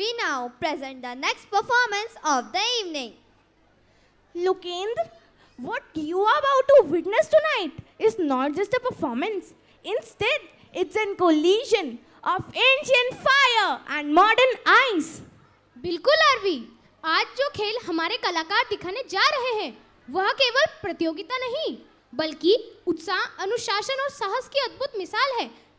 we now present the next performance of the evening. Lokendra, what you are about to witness tonight is not just a performance. Instead, it's a collision of ancient fire and modern ice. बिल्कुल RV, आज जो खेल हमारे कलाकार दिखाने जा रहे हैं वह केवल प्रतियोगिता नहीं बल्कि उत्साह, अनुशासन और साहस की अद्भुत मिसाल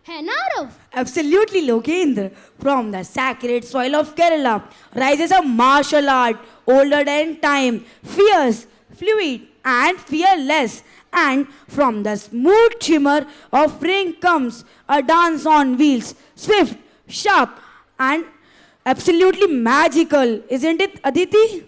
है ना Aarav? Absolutely, Lokendra. From the sacred soil of Kerala rises a martial art older than time, fierce, fluid, and fearless. And from the smooth shimmer of ring comes a dance on wheels, swift, sharp, and absolutely magical. Isn't it, Aditi?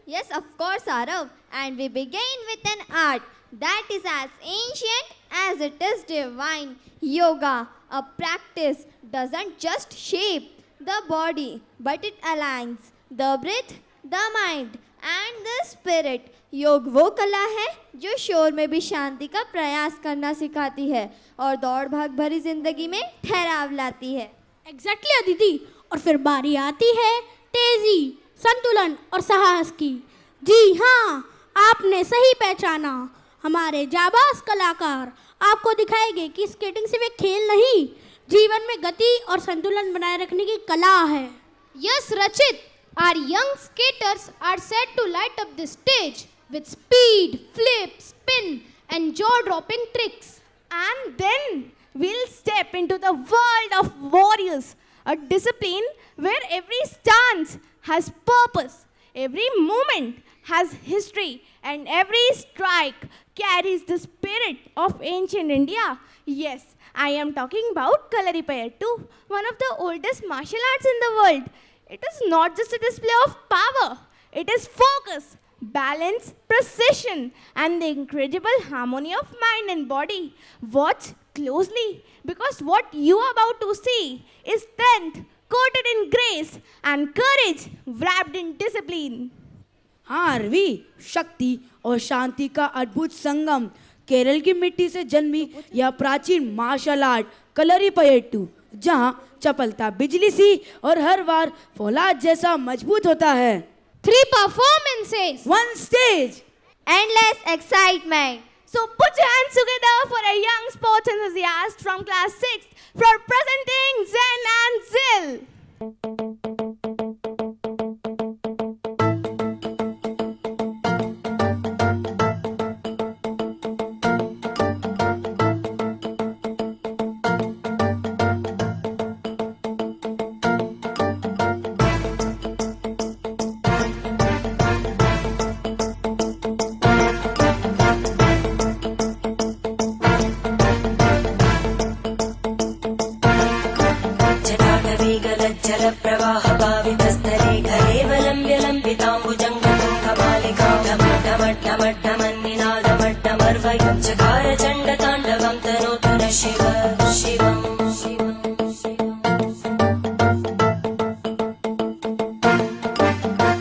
Yes, of course, Arav. And we begin with an art that is as ancient as it is divine. Yoga, a practice, doesn't just shape the body, but it aligns the breath, the mind, and the spirit. योग वो कला है जो शोर में भी शांति का प्रयास करना सिखाती है और दौड़ भाग भरी जिंदगी में ठहराव लाती है। एग्जैक्टली अदिति, और फिर बारी आती है तेजी, संतुलन और साहस की। जी हाँ, आपने सही पहचाना। हमारे जाबाज कलाकार आपको दिखाएंगे कि स्केटिंग सिर्फ एक खेल नहीं, जीवन में गति और संतुलन बनाए रखने की कला है। यस रचित, our young skaters are set to light up the stage with speed, flip, spin and jaw-dropping tricks. And then we'll step into the world of warriors, a discipline where every stance has purpose, every movement has history, and every strike carries the spirit of ancient India. Yes, I am talking about Kalaripayattu, one of the oldest martial arts in the world. It is not just a display of power, it is focus, balance, precision, and the incredible harmony of mind and body. Watch closely, because what you are about to see is strength coated in grace and courage wrapped in discipline. हाँ RV, शक्ति और शांति का अद्भुत संगम। केरल की मिट्टी से जन्मी यह प्राचीन मार्शल आर्ट कलरीपयट्टू, जहाँ चपलता बिजली सी और हर बार फौलाद जैसा मजबूत होता है। 3 performances, 1 stage, Endless excitement. So put your hands together for a young sports enthusiast from class 6 for presenting Zen and Zil. जलप्रवाहभावितस्थले कलेवलम्ब्य लम्बिताम्बुजङ्गतुङ्गमालिकां ढमड्ढमड्ढमड्ढमन्निनादमड्ढमर्वयं चकार चण्डताण्डवं तनोतु न शिव शिवम्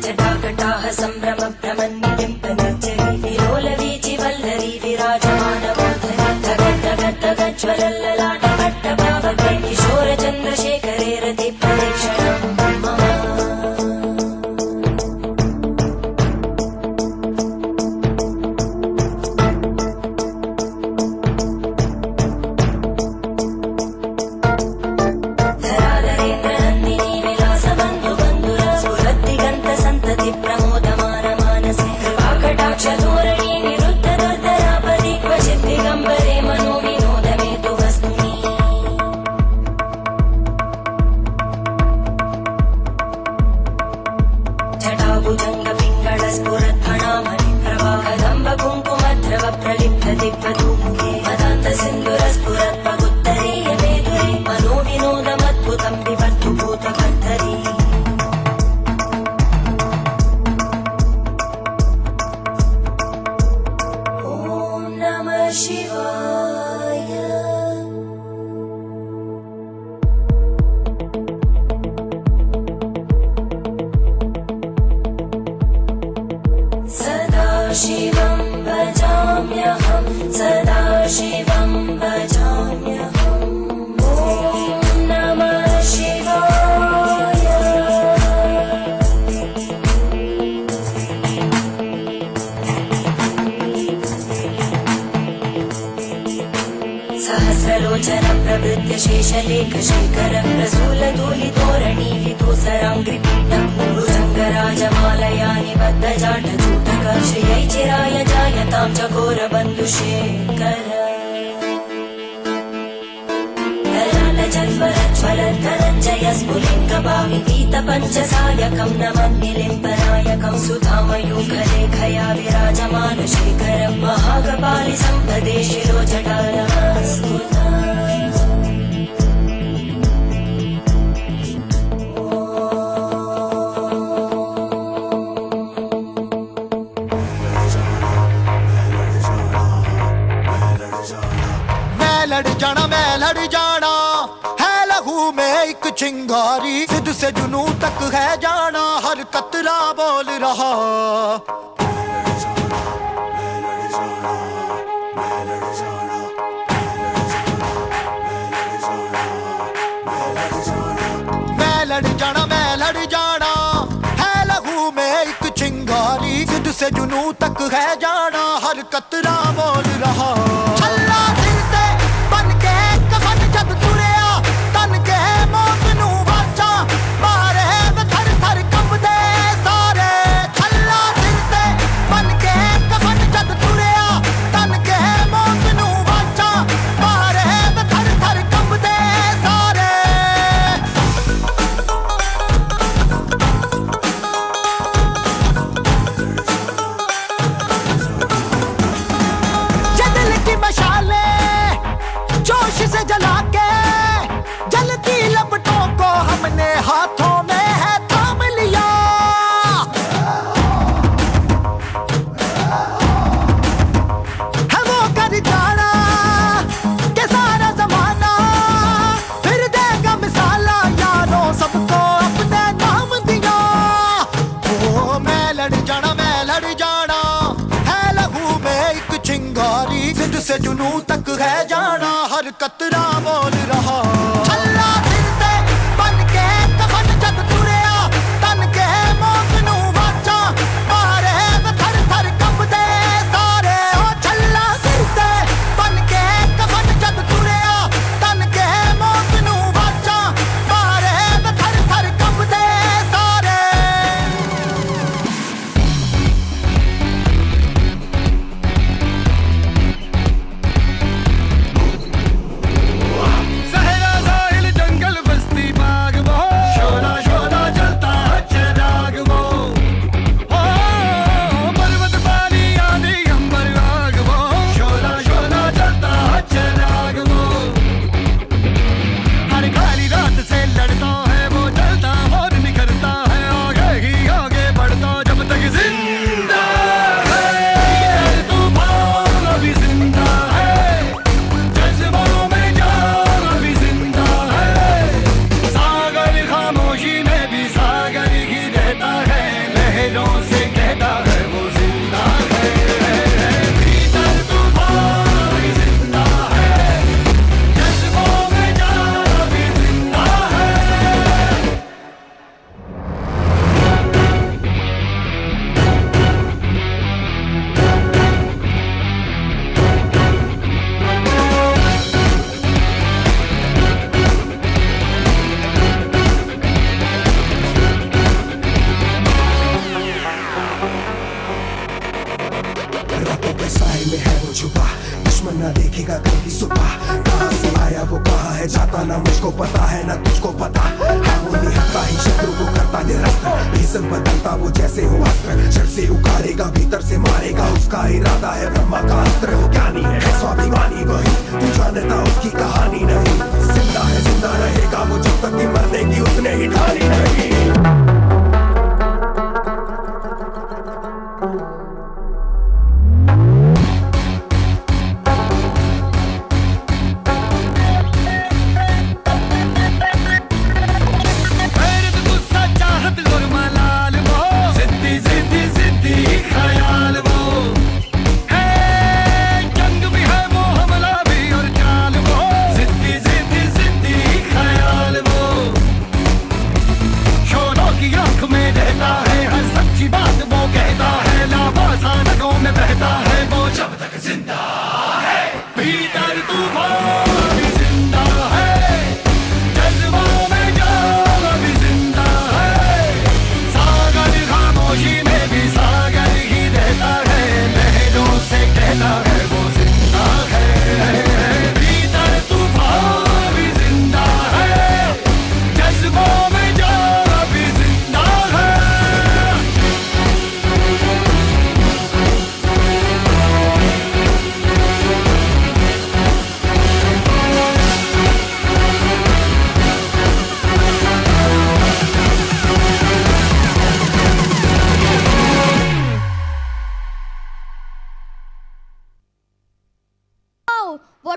जटाकटाः सम्भ्रमभ्रमन्निलिम्पनिर्जरी विलोलवीचि वल्लरी विराजमानमूर्धनि धगद्धगद्धगज्ज्वलल्ललाटभट्टभावके किशोरचन्द्रशेखरे रतिप्रदक्षिणम् धराधरेन्द्रनन्दिनी विलासबन्धुबन्धुरा स्फुरद्दिगन्तसन्तति प्रमोदमानमानसे कृपाकटाक्षधोरणी निरुद्धदुर्धरापदि क्वचित् दिगम्बरे मनोविनोदमेतु वस्तुनि जटाभुजङ्गपिङ्गळस्फुरद्भणामणिप्रवाहदम्बकुङ्कुमद्रव प्रलिप्तदिग्वधूमुखे मदान्तसिन्धुरस्फुरद्भगुत्तरीयमेधुरे मनोविनोदमद्भुतं विवर्धु भूतकर्धरी ॐ नमः शिवाय। सदा शिवं भजाम्यहं, सदा शिवं भजाम्यहम्। ॐ नमः शिवाय। लोचन प्रवृत्य शेषलेख शेखर प्रसूल धूलितोरणीलितोसराङ्घ्रिपीठ भुजङ्गराजमालया निबद्ध जाटजूटक श्रियै चिराय जायतां चकोरबन्धुशेखर ज्वलद्धनञ्जय स्फुलिङ्गभाविपीतपञ्चसायकं नमन्निलिम्बनायकं सुधामयूखलेखया विराजमानशेखरं महाकपालि सम्पदे शिरोजटालस्फुटम् मैं लड़ जाना है लहू में एक चिंगारी सिद्ध से जुनू तक है जाना हर कतरा बोल रहा मैं लड़ जाना है लहू में एक चिंगारी सिद्ध से जुनू तक है जाना हर कतरा बोल रहा हाथों में है थाम लिया है वो कर जाना के सारा जमाना फिर देगा मिसाला यारों सबको अपने नाम दिया ओ मैं लड़ जाना है लहू में एक चिंगारी सिद्ध से जुनू तक है जाना हर कतरा बोल रहा जब तक जिंदा है भीतर तूफान जिंदा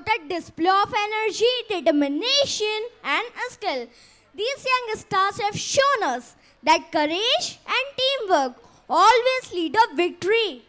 What a display of energy, determination, and skill. These young stars have shown us that courage and teamwork always lead to victory.